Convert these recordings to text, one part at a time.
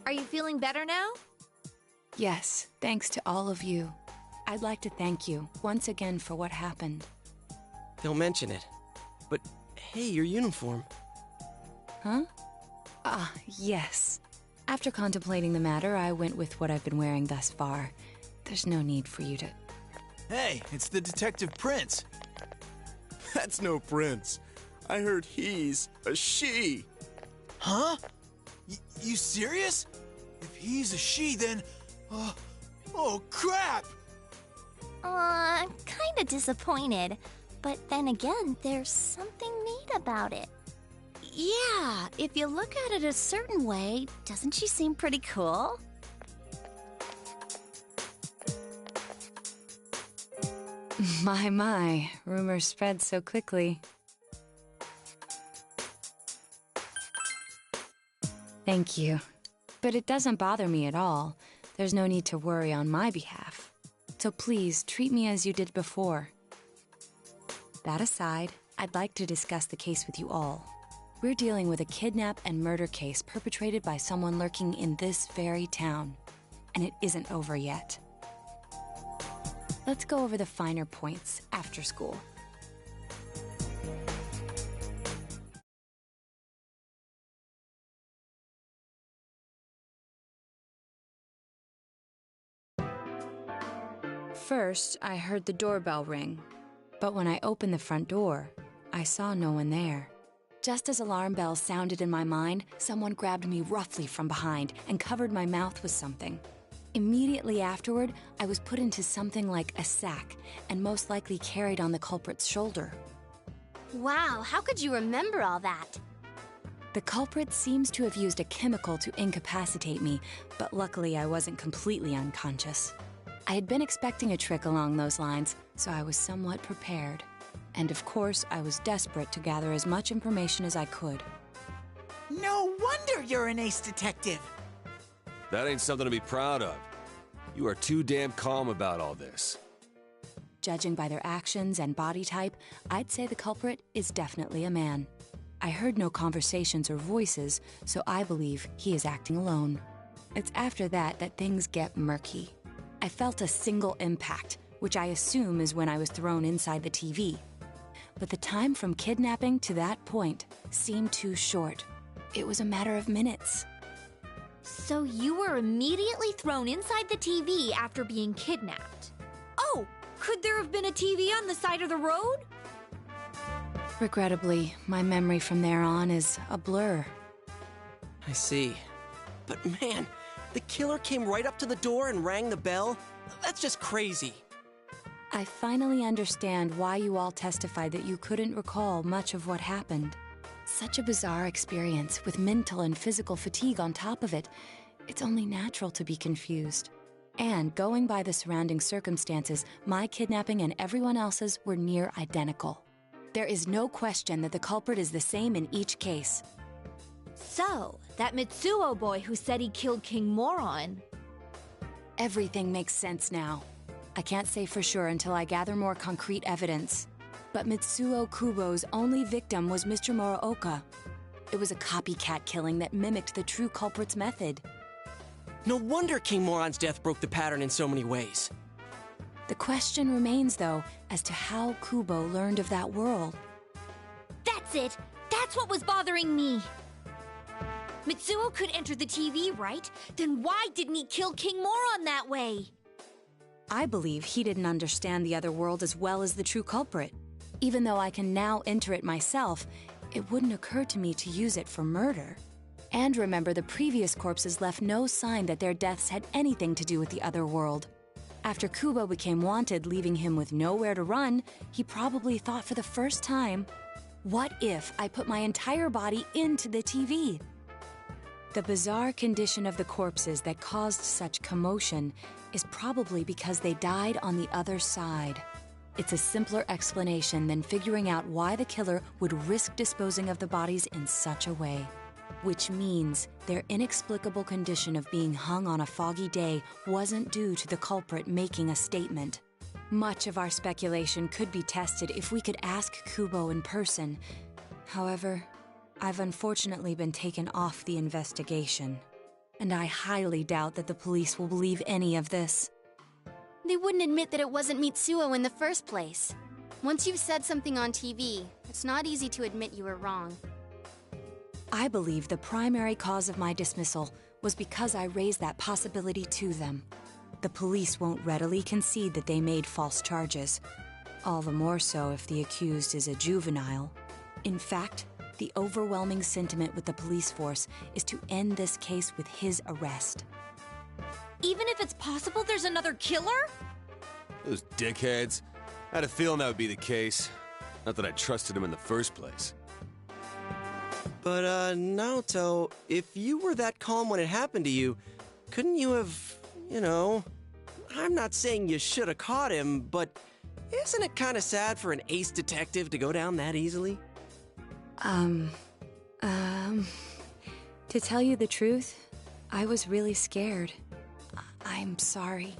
Are you feeling better now? Yes, thanks to all of you. I'd like to thank you once again for what happened. Don't mention it. But hey, your uniform. Huh? Yes. After contemplating the matter, I went with what I've been wearing thus far. There's no need for you to... Hey, it's the Detective Prince. That's no prince. I heard he's a she. Huh? You serious? If he's a she, then... oh, crap! I'm kinda disappointed. But then again, there's something neat about it. Yeah, if you look at it a certain way, doesn't she seem pretty cool? My, rumors spread so quickly. Thank you. But it doesn't bother me at all. There's no need to worry on my behalf. So please, treat me as you did before. That aside, I'd like to discuss the case with you all. We're dealing with a kidnap and murder case perpetrated by someone lurking in this very town. And it isn't over yet. Let's go over the finer points after school. First, I heard the doorbell ring. But when I opened the front door, I saw no one there. Just as alarm bells sounded in my mind, someone grabbed me roughly from behind and covered my mouth with something. Immediately afterward, I was put into something like a sack and most likely carried on the culprit's shoulder. Wow, how could you remember all that? The culprit seems to have used a chemical to incapacitate me, but luckily I wasn't completely unconscious. I had been expecting a trick along those lines, so I was somewhat prepared. And of course, I was desperate to gather as much information as I could. No wonder you're an ace detective! That ain't something to be proud of. You are too damn calm about all this. Judging by their actions and body type, I'd say the culprit is definitely a man. I heard no conversations or voices, so I believe he is acting alone. It's after that that things get murky. I felt a single impact, which I assume is when I was thrown inside the TV. But the time from kidnapping to that point seemed too short. It was a matter of minutes. So you were immediately thrown inside the TV after being kidnapped. Oh, could there have been a TV on the side of the road? Regrettably, my memory from there on is a blur. I see. But man, the killer came right up to the door and rang the bell? That's just crazy. I finally understand why you all testified that you couldn't recall much of what happened. Such a bizarre experience with mental and physical fatigue on top of it. It's only natural to be confused. And going by the surrounding circumstances, my kidnapping and everyone else's were near identical. There is no question that the culprit is the same in each case. So, that Mitsuo boy who said he killed King Moron. Everything makes sense now. I can't say for sure until I gather more concrete evidence. But Mitsuo Kubo's only victim was Mr. Muraoka. It was a copycat killing that mimicked the true culprit's method. No wonder King Moron's death broke the pattern in so many ways. The question remains, though, as to how Kubo learned of that world. That's it! That's what was bothering me! Mitsuo could enter the TV, right? Then why didn't he kill King Moron that way? I believe he didn't understand the other world as well as the true culprit. Even though I can now enter it myself, it wouldn't occur to me to use it for murder. And remember, the previous corpses left no sign that their deaths had anything to do with the other world. After Kubo became wanted, leaving him with nowhere to run, he probably thought for the first time, what if I put my entire body into the TV? The bizarre condition of the corpses that caused such commotion is probably because they died on the other side. It's a simpler explanation than figuring out why the killer would risk disposing of the bodies in such a way. Which means their inexplicable condition of being hung on a foggy day wasn't due to the culprit making a statement. Much of our speculation could be tested if we could ask Kubo in person. However, I've unfortunately been taken off the investigation. and I highly doubt that the police will believe any of this. They wouldn't admit that it wasn't Mitsuo in the first place. Once you've said something on TV, it's not easy to admit you were wrong. I believe the primary cause of my dismissal was because I raised that possibility to them. The police won't readily concede that they made false charges. All the more so if the accused is a juvenile. In fact, the overwhelming sentiment with the police force is to end this case with his arrest. Even if it's possible there's another killer? Those dickheads. I had a feeling that would be the case. Not that I trusted him in the first place. But, Naoto, if you were that calm when it happened to you, couldn't you have, I'm not saying you should have caught him, but isn't it kind of sad for an ace detective to go down that easily? To tell you the truth, I was really scared. I'm sorry.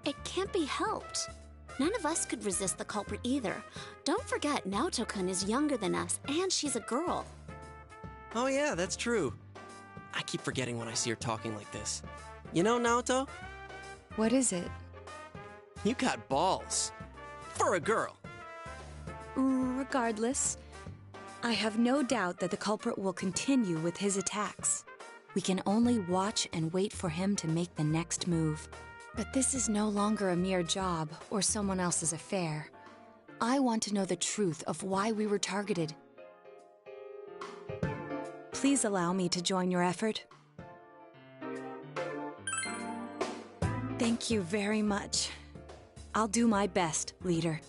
It can't be helped. None of us could resist the culprit either. Don't forget, Naoto-kun is younger than us, and she's a girl. Oh yeah, that's true. I keep forgetting when I see her talking like this. You know, Naoto? What is it? You got balls. For a girl. Regardless, I have no doubt that the culprit will continue with his attacks. We can only watch and wait for him to make the next move. But this is no longer a mere job or someone else's affair. I want to know the truth of why we were targeted. Please allow me to join your effort. Thank you very much. I'll do my best, leader.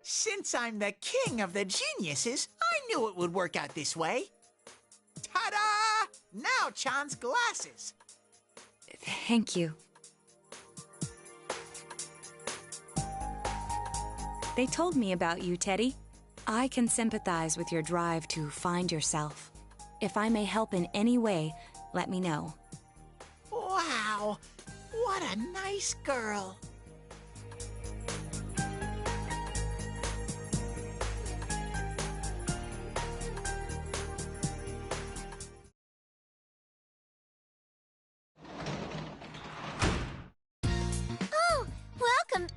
Since I'm the king of the geniuses, I knew it would work out this way. Ta-da! Now Chan's glasses. Thank you. They told me about you, Teddy. I can sympathize with your drive to find yourself. If I may help in any way, let me know. Wow, what a nice girl. Oh, welcome.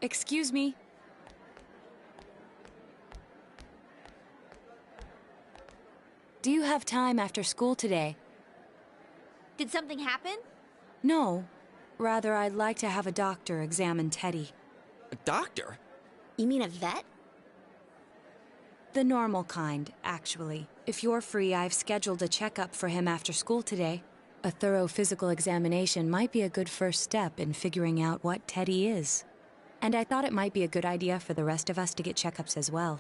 Excuse me. Do you have time after school today? Did something happen? No. Rather, I'd like to have a doctor examine Teddy. A doctor? You mean a vet? The normal kind, actually. If you're free, I've scheduled a checkup for him after school today. A thorough physical examination might be a good first step in figuring out what Teddy is. And I thought it might be a good idea for the rest of us to get checkups as well.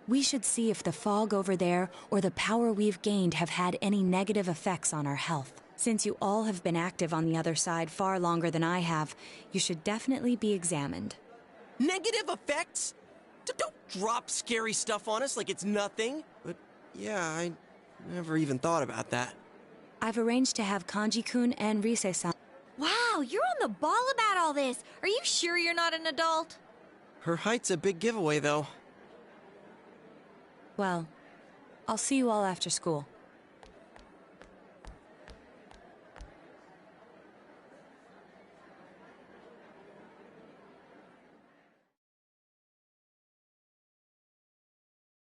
We should see if the fog over there or the power we've gained have had any negative effects on our health. Since you all have been active on the other side far longer than I have, you should definitely be examined. Negative effects? Don't drop scary stuff on us like it's nothing. But yeah, I never even thought about that. I've arranged to have Kanji-kun and Rise-san. Wow, you're on the ball about all this. Are you sure you're not an adult? Her height's a big giveaway, though. Well, I'll see you all after school.